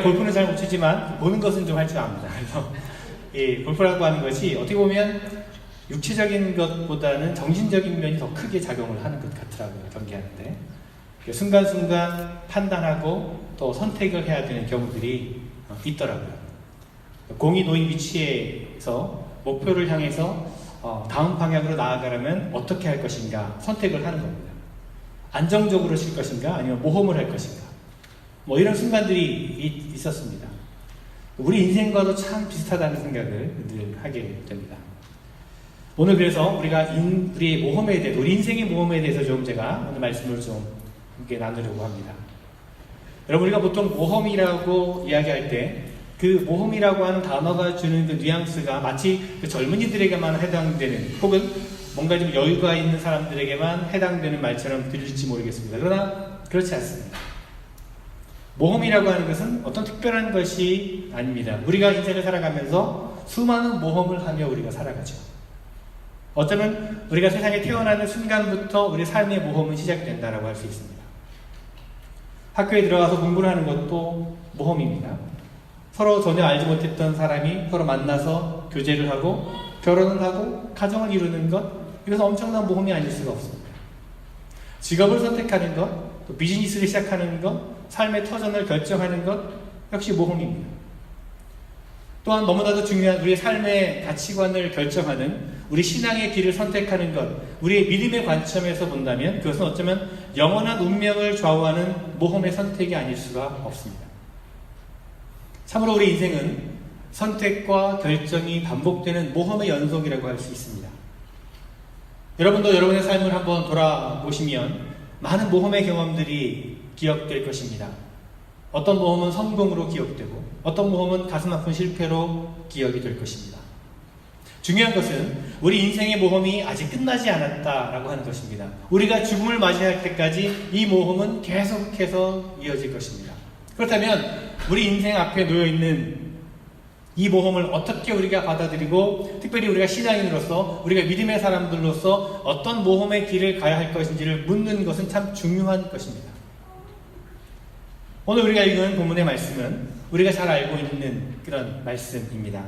골프는 잘 못 치지만 보는 것은 좀 할 줄 압니다. 그래서 이 골프라고 하는 것이 어떻게 보면 육체적인 것보다는 정신적인 면이 더 크게 작용을 하는 것 같더라고요. 경기하는데 순간순간 판단하고 또 선택을 해야 되는 경우들이 있더라고요. 공이 놓인 위치에서 목표를 향해서 다음 방향으로 나아가려면 어떻게 할 것인가 선택을 하는 겁니다. 안정적으로 칠 것인가 아니면 모험을 할 것인가 뭐 이런 순간들이 있었습니다. 우리 인생과도 참 비슷하다는 생각을 늘 하게 됩니다. 오늘 그래서 우리의 모험에 대해서, 우리 인생의 모험에 대해서 좀 제가 오늘 말씀을 좀 함께 나누려고 합니다. 여러분, 우리가 보통 모험이라고 이야기할 때 그 모험이라고 하는 단어가 주는 그 뉘앙스가 마치 그 젊은이들에게만 해당되는 혹은 뭔가 좀 여유가 있는 사람들에게만 해당되는 말처럼 들릴지 모르겠습니다. 그러나 그렇지 않습니다. 모험이라고 하는 것은 어떤 특별한 것이 아닙니다. 우리가 인생을 살아가면서 수많은 모험을 하며 우리가 살아가죠. 어쩌면 우리가 세상에 태어나는 순간부터 우리 삶의 모험은 시작된다고 할 수 있습니다. 학교에 들어가서 공부를 하는 것도 모험입니다. 서로 전혀 알지 못했던 사람이 서로 만나서 교제를 하고 결혼을 하고 가정을 이루는 것, 이것은 엄청난 모험이 아닐 수가 없습니다. 직업을 선택하는 것, 또 비즈니스를 시작하는 것, 삶의 터전을 결정하는 것 역시 모험입니다. 또한 너무나도 중요한 우리의 삶의 가치관을 결정하는 우리 신앙의 길을 선택하는 것, 우리의 믿음의 관점에서 본다면 그것은 어쩌면 영원한 운명을 좌우하는 모험의 선택이 아닐 수가 없습니다. 참으로 우리 인생은 선택과 결정이 반복되는 모험의 연속이라고 할 수 있습니다. 여러분도 여러분의 삶을 한번 돌아보시면 많은 모험의 경험들이 기억될 것입니다. 어떤 모험은 성공으로 기억되고 어떤 모험은 가슴 아픈 실패로 기억이 될 것입니다. 중요한 것은 우리 인생의 모험이 아직 끝나지 않았다라고 하는 것입니다. 우리가 죽음을 맞이할 때까지 이 모험은 계속해서 이어질 것입니다. 그렇다면 우리 인생 앞에 놓여있는 이 모험을 어떻게 우리가 받아들이고 특별히 우리가 신앙인으로서 우리가 믿음의 사람들로서 어떤 모험의 길을 가야 할 것인지를 묻는 것은 참 중요한 것입니다. 오늘 우리가 읽은 본문의 말씀은 우리가 잘 알고 있는 그런 말씀입니다.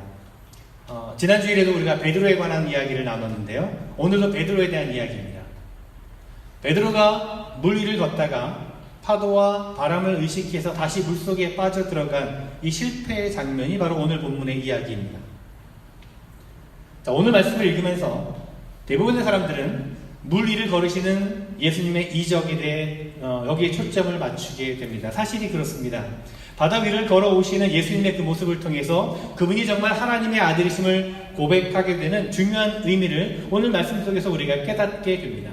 지난 주일에도 우리가 베드로에 관한 이야기를 나눴는데요. 오늘도 베드로에 대한 이야기입니다. 베드로가 물 위를 걷다가 파도와 바람을 의식해서 다시 물속에 빠져들어간 이 실패의 장면이 바로 오늘 본문의 이야기입니다. 자, 오늘 말씀을 읽으면서 대부분의 사람들은 물 위를 걸으시는 예수님의 이적에 대해 여기에 초점을 맞추게 됩니다. 사실이 그렇습니다. 바다 위를 걸어오시는 예수님의 그 모습을 통해서 그분이 정말 하나님의 아들이심을 고백하게 되는 중요한 의미를 오늘 말씀 속에서 우리가 깨닫게 됩니다.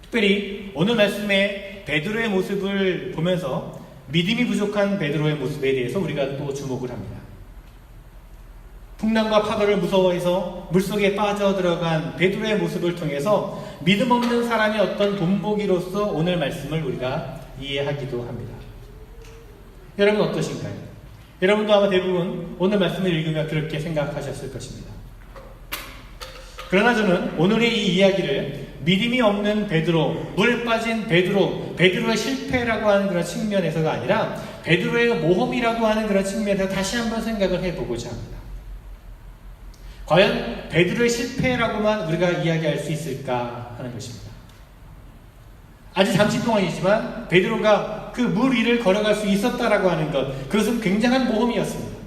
특별히 오늘 말씀의 베드로의 모습을 보면서 믿음이 부족한 베드로의 모습에 대해서 우리가 또 주목을 합니다. 풍랑과 파도를 무서워해서 물속에 빠져들어간 베드로의 모습을 통해서 믿음 없는 사람의 어떤 본보기로서 오늘 말씀을 우리가 이해하기도 합니다. 여러분 어떠신가요? 여러분도 아마 대부분 오늘 말씀을 읽으며 그렇게 생각하셨을 것입니다. 그러나 저는 오늘의 이 이야기를 믿음이 없는 베드로, 물에 빠진 베드로의 실패라고 하는 그런 측면에서가 아니라 베드로의 모험이라고 하는 그런 측면에서 다시 한번 생각을 해보고자 합니다. 과연 베드로의 실패라고만 우리가 이야기할 수 있을까 하는 것입니다. 아주 잠시 동안이지만 베드로가 그 물 위를 걸어갈 수 있었다라고 하는 것, 그것은 굉장한 모험이었습니다.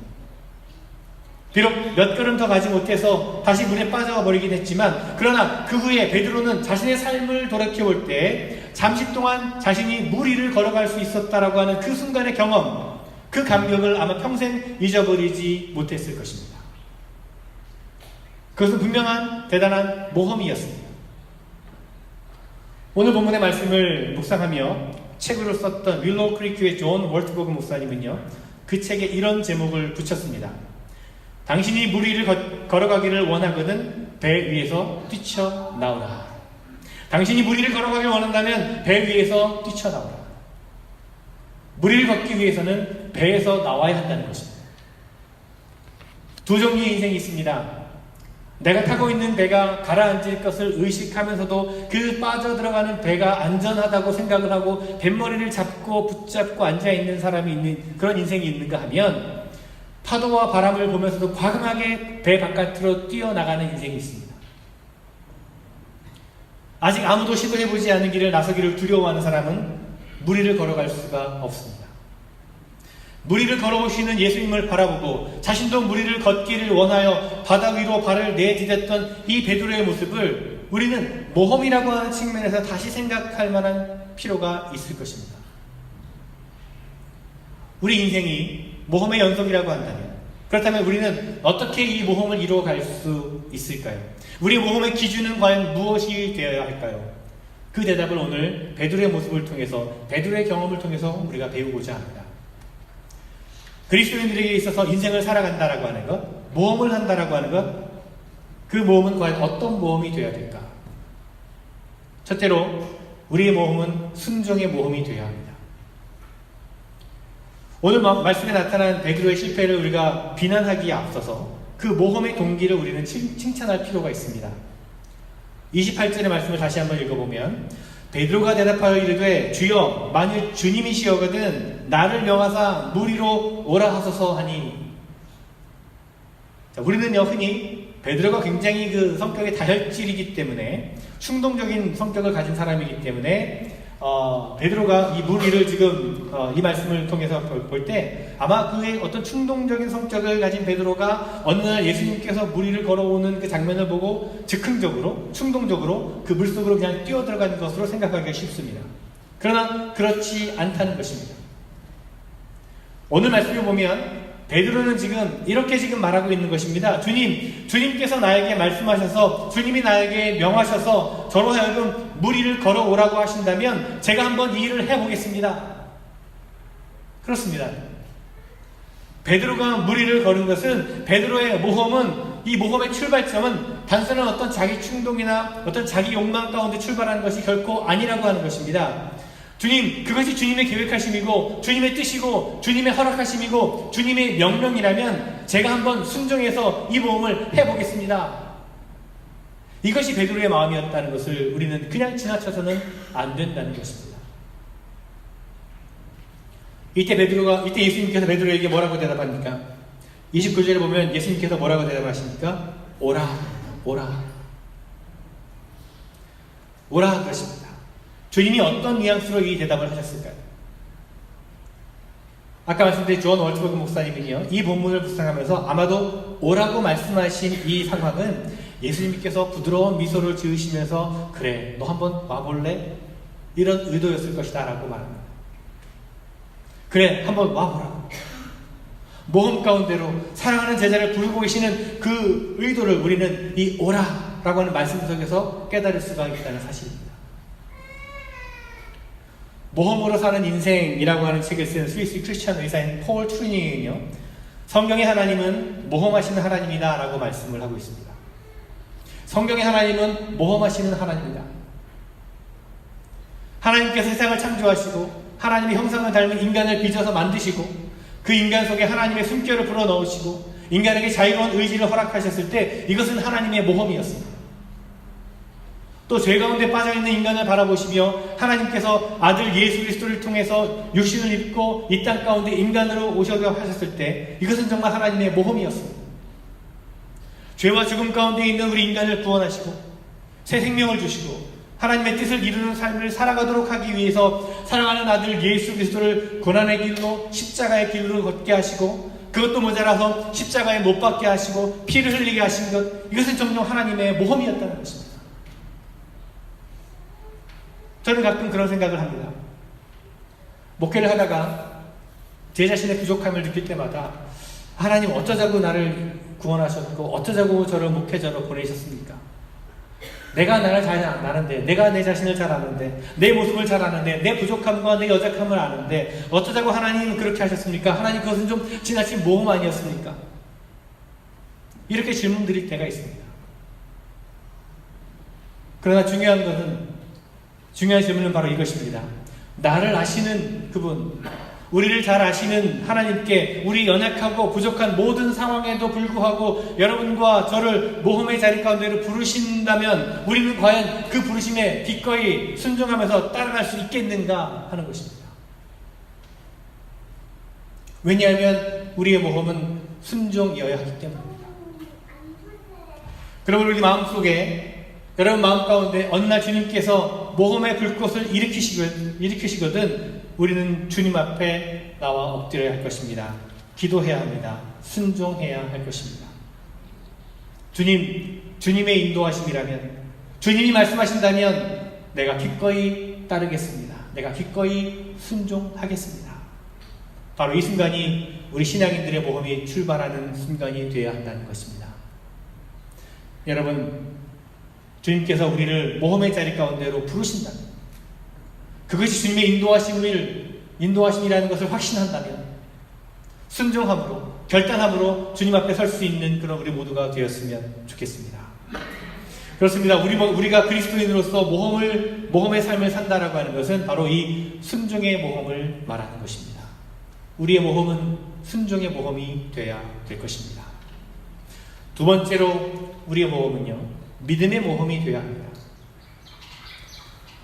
비록 몇 걸음 더 가지 못해서 다시 물에 빠져 버리긴 했지만 그러나 그 후에 베드로는 자신의 삶을 돌이켜볼 때 잠시 동안 자신이 물 위를 걸어갈 수 있었다라고 하는 그 순간의 경험, 그 감격을 아마 평생 잊어버리지 못했을 것입니다. 그것은 분명한 대단한 모험이었습니다. 오늘 본문의 말씀을 묵상하며 책으로 썼던 윌로우 크리크의 존 월트버그 목사님은요, 그 책에 이런 제목을 붙였습니다. 당신이 물 위를 걸어가기를 원하거든 배 위에서 뛰쳐나오라. 당신이 물 위를 걸어가기를 원한다면 배 위에서 뛰쳐나오라. 물 위를 걷기 위해서는 배에서 나와야 한다는 것입니다. 두 종류의 인생이 있습니다. 내가 타고 있는 배가 가라앉을 것을 의식하면서도 그 빠져들어가는 배가 안전하다고 생각을 하고 뱃머리를 잡고 붙잡고 앉아있는 사람이 있는 그런 인생이 있는가 하면 파도와 바람을 보면서도 과감하게 배 바깥으로 뛰어나가는 인생이 있습니다. 아직 아무도 시도해보지 않은 길을 나서기를 두려워하는 사람은 무리를 걸어갈 수가 없습니다. 무리를 걸어오시는 예수님을 바라보고 자신도 무리를 걷기를 원하여 바다 위로 발을 내디뎠던 이 베드로의 모습을 우리는 모험이라고 하는 측면에서 다시 생각할 만한 필요가 있을 것입니다. 우리 인생이 모험의 연속이라고 한다면, 그렇다면 우리는 어떻게 이 모험을 이루어갈 수 있을까요? 우리 모험의 기준은 과연 무엇이 되어야 할까요? 그 대답을 오늘 베드로의 모습을 통해서, 베드로의 경험을 통해서 우리가 배우고자 합니다. 그리스도인들에게 있어서 인생을 살아간다라고 하는 것, 모험을 한다라고 하는 것, 그 모험은 과연 어떤 모험이 되어야 될까? 첫째로 우리의 모험은 순종의 모험이 되어야 합니다. 오늘 말씀에 나타난 베드로의 실패를 우리가 비난하기에 앞서서 그 모험의 동기를 우리는 칭찬할 필요가 있습니다. 28절의 말씀을 다시 한번 읽어보면 베드로가 대답하여 이르되 주여 만일 주님이시여거든 나를 명하사 물 위로 오라 하소서 하니. 자, 우리는요 흔히 베드로가 굉장히 그 성격의 다혈질이기 때문에 충동적인 성격을 가진 사람이기 때문에 베드로가 이 물 위를 지금 이 말씀을 통해서 볼 때 아마 그의 어떤 충동적인 성격을 가진 베드로가 어느 날 예수님께서 물 위를 걸어오는 그 장면을 보고 즉흥적으로 충동적으로 그 물속으로 그냥 뛰어들어가는 것으로 생각하기가 쉽습니다. 그러나 그렇지 않다는 것입니다. 오늘 말씀을 보면 베드로는 이렇게 말하고 있는 것입니다. 주님께서 나에게 말씀하셔서 주님이 나에게 명하셔서 저로 하여금 물 위를 걸어오라고 하신다면 제가 한번 이 일을 해보겠습니다. 그렇습니다. 베드로가 물 위를 걸은 것은 베드로의 모험은, 이 모험의 출발점은 단순한 어떤 자기 충동이나 어떤 자기 욕망 가운데 출발하는 것이 결코 아니라고 하는 것입니다. 그것이 주님의 계획하심이고 주님의 뜻이고 주님의 허락하심이고 주님의 명령이라면 제가 한번 순종해서 이 모험을 해보겠습니다. 이것이 베드로의 마음이었다는 것을 우리는 그냥 지나쳐서는 안 된다는 것입니다. 이때 예수님께서 베드로에게 뭐라고 대답합니까? 29절에 보면 예수님께서 뭐라고 대답하십니까? 오라 그러십니다. 주님이 어떤 뉘앙스로 이 대답을 하셨을까요? 아까 말씀드린 존 월트버그 목사님은요, 이 본문을 묵상하면서 아마도 오라고 말씀하신 이 상황은 예수님께서 부드러운 미소를 지으시면서 그래, 너 한번 와볼래? 이런 의도였을 것이다 라고 말합니다. 그래, 한번 와보라. 모험 가운데로 사랑하는 제자를 부르고 계시는 그 의도를 우리는 이 오라 라고 하는 말씀 속에서 깨달을 수가 있다는 사실입니다. 모험으로 사는 인생이라고 하는 책을 쓴 스위스 크리스찬 의사인 폴 트루닝은요, 성경의 하나님은 모험하시는 하나님이다 라고 말씀을 하고 있습니다. 성경의 하나님은 모험하시는 하나님이다. 하나님께서 세상을 창조하시고 하나님의 형상을 닮은 인간을 빚어서 만드시고 그 인간 속에 하나님의 숨결을 불어넣으시고 인간에게 자유로운 의지를 허락하셨을 때 이것은 하나님의 모험이었습니다. 또 죄 가운데 빠져있는 인간을 바라보시며 하나님께서 아들 예수 그리스도를 통해서 육신을 입고 이 땅 가운데 인간으로 오셔서 하셨을 때 이것은 정말 하나님의 모험이었습니다. 죄와 죽음 가운데 있는 우리 인간을 구원하시고 새 생명을 주시고 하나님의 뜻을 이루는 삶을 살아가도록 하기 위해서 사랑하는 아들 예수 그리스도를 고난의 길로 십자가의 길로 걷게 하시고 그것도 모자라서 십자가에 못 박게 하시고 피를 흘리게 하신 것, 이것은 정녕 하나님의 모험이었다는 것입니다. 저는 가끔 그런 생각을 합니다. 목회를 하다가 제 자신의 부족함을 느낄 때마다 하나님 어쩌자고 나를 구원하셨고 어쩌자고 저를 목회자로 보내셨습니까? 내가 나를 잘 아는데, 내가 내 자신을 잘 아는데, 내 모습을 잘 아는데, 내 부족함과 내 여작함을 아는데 어쩌자고 하나님 그렇게 하셨습니까? 하나님 그것은 좀 지나친 모험 아니었습니까? 이렇게 질문 드릴 때가 있습니다. 그러나 중요한 질문은 바로 이것입니다. 나를 아시는 그분, 우리를 잘 아시는 하나님께 우리 연약하고 부족한 모든 상황에도 불구하고 여러분과 저를 모험의 자리 가운데로 부르신다면 우리는 과연 그 부르심에 기꺼이 순종하면서 따라갈 수 있겠는가 하는 것입니다. 왜냐하면 우리의 모험은 순종이어야 하기 때문입니다. 그러면 우리 마음속에, 여러분 마음 가운데 어느 날 주님께서 모험의 불꽃을 일으키시거든 우리는 주님 앞에 나와 엎드려야 할 것입니다. 기도해야 합니다. 순종해야 할 것입니다. 주님의 인도하심이라면, 주님이 말씀하신다면 내가 기꺼이 따르겠습니다. 내가 기꺼이 순종하겠습니다. 바로 이 순간이 우리 신앙인들의 모험이 출발하는 순간이 되어야 한다는 것입니다. 여러분, 주님께서 우리를 모험의 자리 가운데로 부르신다면, 그것이 주님의 인도하심이라는 것을 확신한다면, 순종함으로, 결단함으로 주님 앞에 설 수 있는 그런 우리 모두가 되었으면 좋겠습니다. 그렇습니다. 우리가 그리스도인으로서 모험의 삶을 산다라고 하는 것은 바로 이 순종의 모험을 말하는 것입니다. 우리의 모험은 순종의 모험이 되어야 될 것입니다. 두 번째로 우리의 모험은요, 믿음의 모험이 되어야 합니다.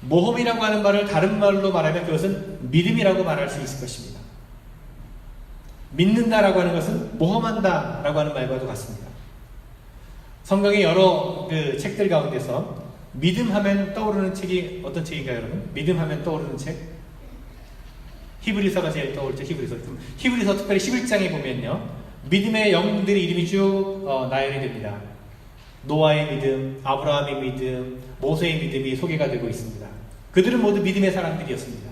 모험이라고 하는 말을 다른 말로 말하면 그것은 믿음이라고 말할 수 있을 것입니다. 믿는다라고 하는 것은 모험한다라고 하는 말과도 같습니다. 성경의 여러 책들 가운데서 믿음하면 떠오르는 책이 어떤 책인가요, 여러분? 믿음하면 떠오르는 책? 히브리서가 제일 떠오르죠. 히브리서 특별히 11장에 보면요, 믿음의 영웅들의 이름이 쭉 나열이 됩니다. 노아의 믿음, 아브라함의 믿음, 모세의 믿음이 소개가 되고 있습니다. 그들은 모두 믿음의 사람들이었습니다.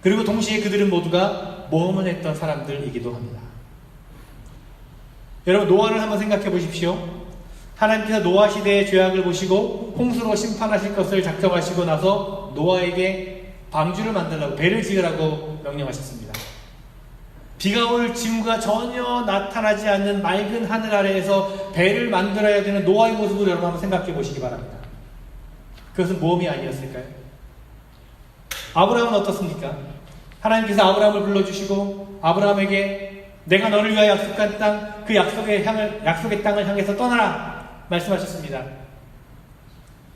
그리고 동시에 그들은 모두가 모험을 했던 사람들이기도 합니다. 여러분, 노아를 한번 생각해 보십시오. 하나님께서 노아 시대의 죄악을 보시고 홍수로 심판하실 것을 작정하시고 나서 노아에게 방주를 만들라고, 배를 지으라고 명령하셨습니다. 비가 올 징후가 전혀 나타나지 않는 맑은 하늘 아래에서 배를 만들어야 되는 노아의 모습을 여러분 한번 생각해 보시기 바랍니다. 그것은 모험이 아니었을까요? 아브라함은 어떻습니까? 하나님께서 아브라함을 불러주시고 아브라함에게 내가 너를 위하여 약속한 땅, 그 약속의 땅을 향해서 떠나라 말씀하셨습니다.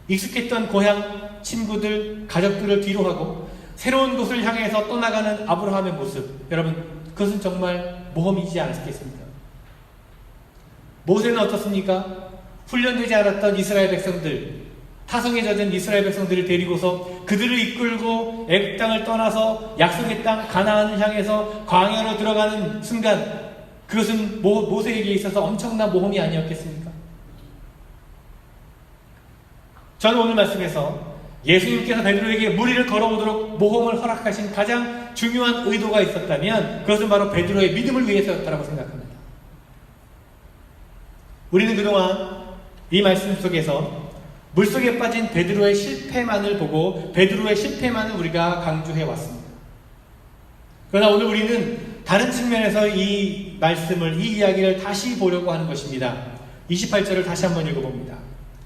익숙했던 고향, 친구들, 가족들을 뒤로 하고 새로운 곳을 향해서 떠나가는 아브라함의 모습, 여러분, 그것은 정말 모험이지 않았겠습니까? 모세는 어떻습니까? 훈련되지 않았던 이스라엘 백성들, 타성에 젖은 이스라엘 백성들을 데리고서 그들을 이끌고 애굽 땅을 떠나서 약속의 땅 가나안을 향해서 광야로 들어가는 순간, 그것은 모세에게 있어서 엄청난 모험이 아니었겠습니까? 저는 오늘 말씀에서 예수님께서 베드로에게 물 위를 걸어오도록 모험을 허락하신 가장 중요한 의도가 있었다면 그것은 바로 베드로의 믿음을 위해서였다고 생각합니다. 우리는 그동안 이 말씀 속에서 물속에 빠진 베드로의 실패만을 보고 베드로의 실패만을 우리가 강조해 왔습니다. 그러나 오늘 우리는 다른 측면에서 이 말씀을, 이 이야기를 다시 보려고 하는 것입니다. 28절을 다시 한번 읽어봅니다.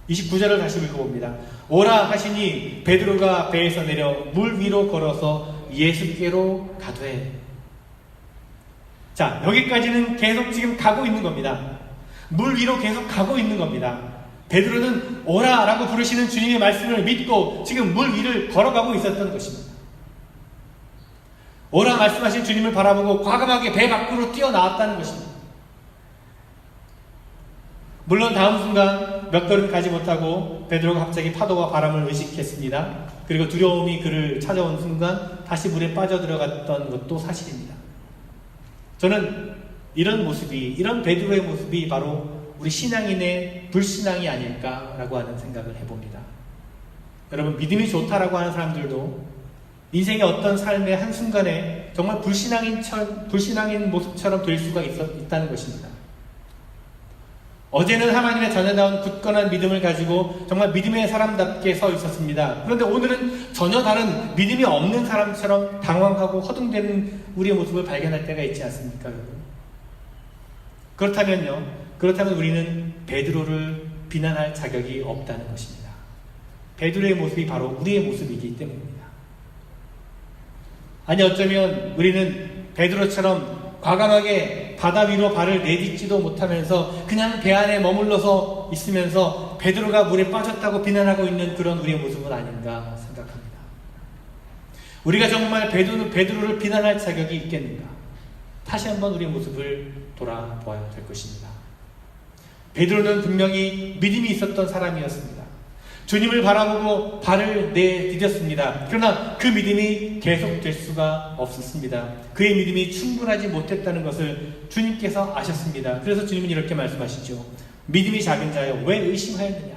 29절을 다시 읽어봅니다. 오라 하시니 베드로가 배에서 내려 물 위로 걸어서 예수께로 가되. 자, 여기까지는 계속 지금 가고 있는 겁니다. 물 위로 계속 가고 있는 겁니다. 베드로는 오라 라고 부르시는 주님의 말씀을 믿고 지금 물 위를 걸어가고 있었던 것입니다. 오라 말씀하신 주님을 바라보고 과감하게 배 밖으로 뛰어나왔다는 것입니다. 물론 다음 순간 몇 걸음 가지 못하고 베드로가 갑자기 파도와 바람을 의식했습니다. 그리고 두려움이 그를 찾아온 순간 다시 물에 빠져들어갔던 것도 사실입니다. 저는 이런 모습이, 이런 베드로의 모습이 바로 우리 신앙인의 불신앙이 아닐까라고 하는 생각을 해봅니다. 여러분, 믿음이 좋다라고 하는 사람들도 인생의 어떤 삶의 한순간에 정말 불신앙인 모습처럼 될 수가 있다는 것입니다. 어제는 하나님의 자녀다운 굳건한 믿음을 가지고 정말 믿음의 사람답게 서 있었습니다. 그런데 오늘은 전혀 다른 믿음이 없는 사람처럼 당황하고 허둥대는 우리의 모습을 발견할 때가 있지 않습니까, 여러분? 그렇다면 우리는 베드로를 비난할 자격이 없다는 것입니다. 베드로의 모습이 바로 우리의 모습이기 때문입니다. 아니 어쩌면 우리는 베드로처럼 과감하게 바다 위로 발을 내딛지도 못하면서 그냥 배 안에 머물러서 있으면서 베드로가 물에 빠졌다고 비난하고 있는 그런 우리의 모습은 아닌가 생각합니다. 우리가 정말 베드로를 비난할 자격이 있겠는가? 다시 한번 우리의 모습을 돌아보아야 될 것입니다. 베드로는 분명히 믿음이 있었던 사람이었습니다. 주님을 바라보고 발을 내디뎠습니다. 그러나 그 믿음이 계속될 수가 없었습니다. 그의 믿음이 충분하지 못했다는 것을 주님께서 아셨습니다. 그래서 주님은 이렇게 말씀하시죠. 믿음이 작은 자여 왜 의심하였느냐?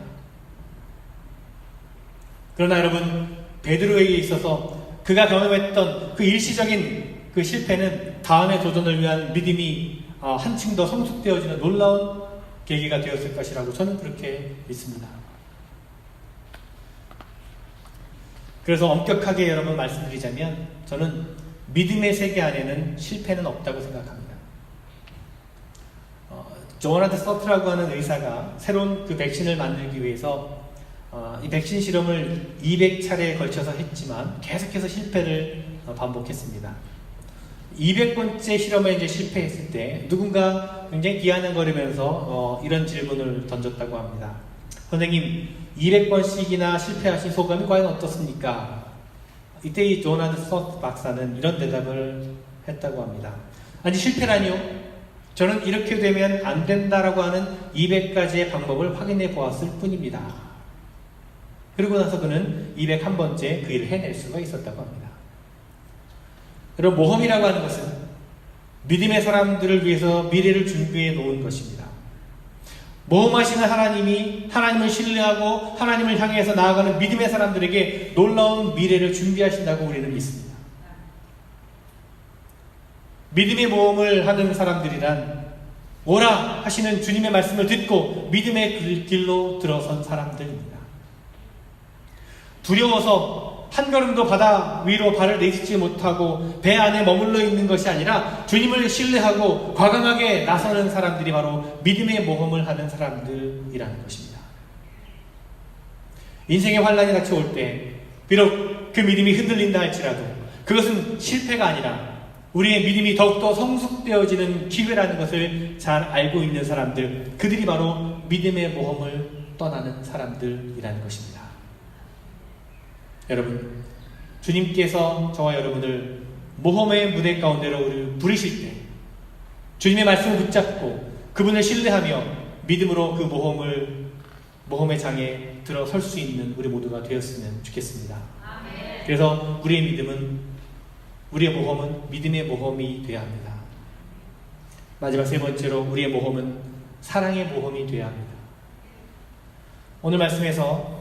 그러나 여러분, 베드로에게 있어서 그가 경험했던 그 일시적인 그 실패는 다음의 도전을 위한 믿음이 한층 더 성숙되어지는 놀라운 계기가 되었을 것이라고 저는 그렇게 믿습니다. 그래서 엄격하게 여러분 말씀드리자면 저는 믿음의 세계 안에는 실패는 없다고 생각합니다. 조나단 서트라고 하는 의사가 새로운 그 백신을 만들기 위해서 이 백신 실험을 200차례에 걸쳐서 했지만 계속해서 실패를 반복했습니다. 200번째 실험에 이제 실패했을 때 누군가 굉장히 기아냥거리면서 이런 질문을 던졌다고 합니다. 선생님, 200번씩이나 실패하신 소감이 과연 어떻습니까? 이때 이 조나단 서트 박사는 이런 대답을 했다고 합니다. 아니, 실패라니요? 저는 이렇게 되면 안 된다라고 하는 200가지의 방법을 확인해 보았을 뿐입니다. 그리고 나서 그는 201번째 그 일을 해낼 수가 있었다고 합니다. 여러분, 모험이라고 하는 것은 믿음의 사람들을 위해서 미래를 준비해 놓은 것입니다. 모험하시는 하나님이 하나님을 신뢰하고 하나님을 향해서 나아가는 믿음의 사람들에게 놀라운 미래를 준비하신다고 우리는 믿습니다. 믿음의 모험을 하는 사람들이란 오라 하시는 주님의 말씀을 듣고 믿음의 길로 들어선 사람들입니다. 두려워서 한 걸음도 바다 위로 발을 내딛지 못하고 배 안에 머물러 있는 것이 아니라 주님을 신뢰하고 과감하게 나서는 사람들이 바로 믿음의 모험을 하는 사람들이라는 것입니다. 인생의 환란이 닥쳐올 때 비록 그 믿음이 흔들린다 할지라도 그것은 실패가 아니라 우리의 믿음이 더욱더 성숙되어지는 기회라는 것을 잘 알고 있는 사람들, 그들이 바로 믿음의 모험을 떠나는 사람들이라는 것입니다. 여러분, 주님께서 저와 여러분을 모험의 무대 가운데로 우리를 부르실 때 주님의 말씀을 붙잡고 그분을 신뢰하며 믿음으로 그 모험의 장에 들어설 수 있는 우리 모두가 되었으면 좋겠습니다. 아멘. 그래서 우리의 모험은 믿음의 모험이 되어야 합니다. 마지막 세 번째로 우리의 모험은 사랑의 모험이 되어야 합니다. 오늘 말씀에서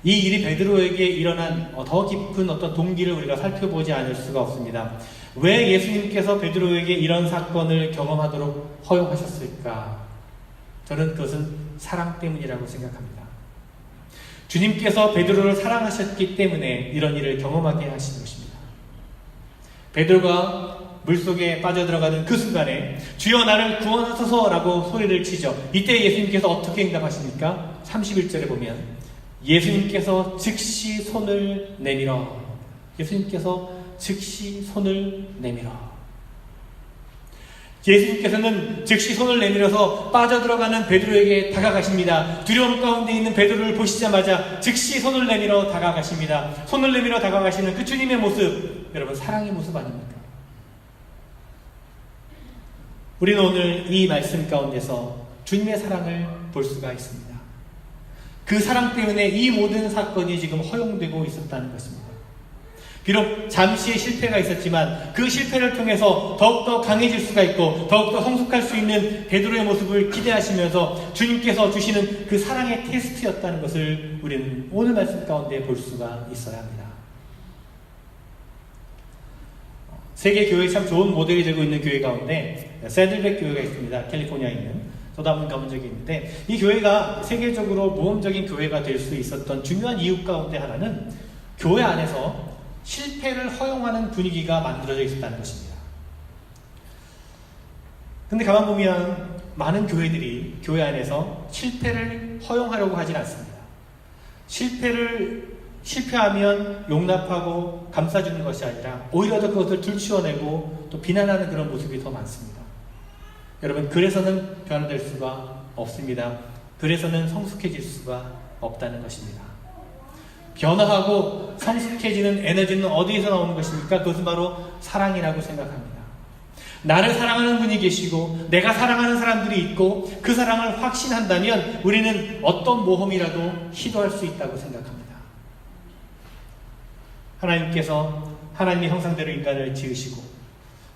이 일이 베드로에게 일어난 더 깊은 어떤 동기를 우리가 살펴보지 않을 수가 없습니다. 왜 예수님께서 베드로에게 이런 사건을 경험하도록 허용하셨을까? 저는 그것은 사랑 때문이라고 생각합니다. 주님께서 베드로를 사랑하셨기 때문에 이런 일을 경험하게 하신 것입니다. 베드로가 물속에 빠져들어가는 그 순간에 주여 나를 구원하소서 라고 소리를 치죠. 이때 예수님께서 어떻게 응답하십니까? 31절에 보면 예수님께서 즉시 손을 내밀어 예수님께서는 즉시 손을 내밀어서 빠져들어가는 베드로에게 다가가십니다. 두려움 가운데 있는 베드로를 보시자마자 즉시 손을 내밀어 다가가십니다. 손을 내밀어 다가가시는 그 주님의 모습, 여러분 사랑의 모습 아닙니까? 우리는 오늘 이 말씀 가운데서 주님의 사랑을 볼 수가 있습니다. 그 사랑 때문에 이 모든 사건이 지금 허용되고 있었다는 것입니다. 비록 잠시의 실패가 있었지만 그 실패를 통해서 더욱더 강해질 수가 있고 더욱더 성숙할 수 있는 베드로의 모습을 기대하시면서 주님께서 주시는 그 사랑의 테스트였다는 것을 우리는 오늘 말씀 가운데 볼 수가 있어야 합니다. 세계 교회에 참 좋은 모델이 되고 있는 교회 가운데 새들백 교회가 있습니다. 캘리포니아에 있는. 저도 한번 가본 적이 있는데 이 교회가 세계적으로 모험적인 교회가 될 수 있었던 중요한 이유 가운데 하나는 교회 안에서 실패를 허용하는 분위기가 만들어져 있었다는 것입니다. 근데 가만 보면 많은 교회들이 교회 안에서 실패를 허용하려고 하진 않습니다. 실패하면 용납하고 감싸주는 것이 아니라 오히려 더 그것을 들추어내고 또 비난하는 그런 모습이 더 많습니다. 여러분, 그래서는 변화될 수가 없습니다. 그래서는 성숙해질 수가 없다는 것입니다. 변화하고 성숙해지는 에너지는 어디에서 나오는 것입니까? 그것은 바로 사랑이라고 생각합니다. 나를 사랑하는 분이 계시고 내가 사랑하는 사람들이 있고 그 사랑을 확신한다면 우리는 어떤 모험이라도 시도할 수 있다고 생각합니다. 하나님께서 하나님의 형상대로 인간을 지으시고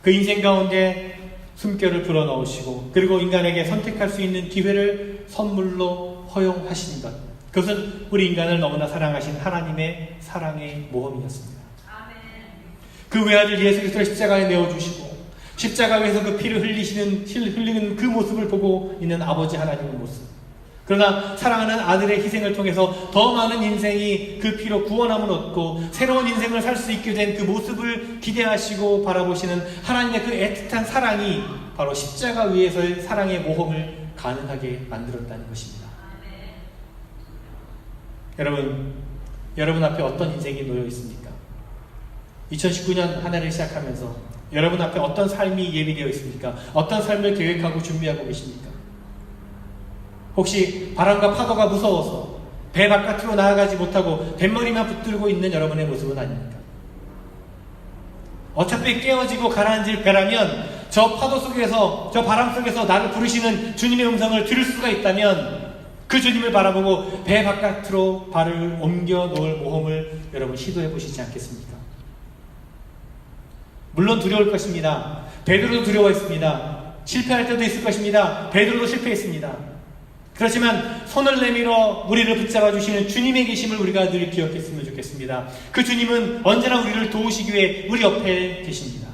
그 인생 가운데 숨결을 불어넣으시고 그리고 인간에게 선택할 수 있는 기회를 선물로 허용하신 것, 그것은 우리 인간을 너무나 사랑하신 하나님의 사랑의 모험이었습니다. 그 외아들 예수 그리스도를 십자가에 내어주시고 십자가 위에서 그 피를 흘리는 그 모습을 보고 있는 아버지 하나님의 모습, 그러나 사랑하는 아들의 희생을 통해서 더 많은 인생이 그 피로 구원함을 얻고 새로운 인생을 살 수 있게 된 그 모습을 기대하시고 바라보시는 하나님의 그 애틋한 사랑이 바로 십자가 위에서의 사랑의 모험을 가능하게 만들었다는 것입니다. 여러분 앞에 어떤 인생이 놓여 있습니까? 2019년 한 해를 시작하면서 여러분 앞에 어떤 삶이 예비되어 있습니까? 어떤 삶을 계획하고 준비하고 계십니까? 혹시 바람과 파도가 무서워서 배 바깥으로 나아가지 못하고 뱃머리만 붙들고 있는 여러분의 모습은 아닙니까? 어차피 깨어지고 가라앉을 배라면 저 파도 속에서, 저 바람 속에서 나를 부르시는 주님의 음성을 들을 수가 있다면 그 주님을 바라보고 배 바깥으로 발을 옮겨 놓을 모험을 여러분 시도해 보시지 않겠습니까? 물론 두려울 것입니다. 베드로도 두려워했습니다. 실패할 때도 있을 것입니다. 베드로도 실패했습니다. 그렇지만 손을 내밀어 우리를 붙잡아 주시는 주님의 계심을 우리가 늘 기억했으면 좋겠습니다. 그 주님은 언제나 우리를 도우시기 위해 우리 옆에 계십니다.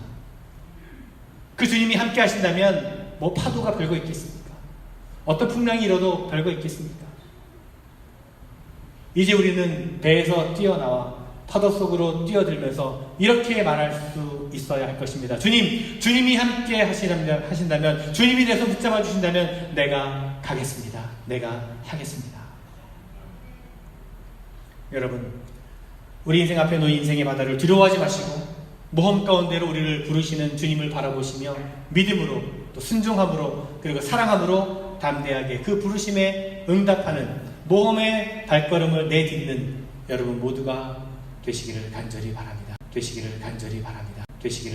그 주님이 함께 하신다면 뭐 파도가 별거 있겠습니까? 어떤 풍랑이 일어도 별거 있겠습니까? 이제 우리는 배에서 뛰어나와 파도 속으로 뛰어들면서 이렇게 말할 수 있어야 할 것입니다. 주님이 함께 하신다면, 주님이 내 손 붙잡아 주신다면 내가 가겠습니다. 내가 하겠습니다. 여러분, 우리 인생 앞에 놓인 인생의 바다를 두려워하지 마시고 모험 가운데로 우리를 부르시는 주님을 바라보시며 믿음으로 또 순종함으로 그리고 사랑함으로 담대하게 그 부르심에 응답하는 모험의 발걸음을 내딛는 여러분 모두가 되시기를 간절히 바랍니다. 되시기를 간절히 바랍니다. 되시기를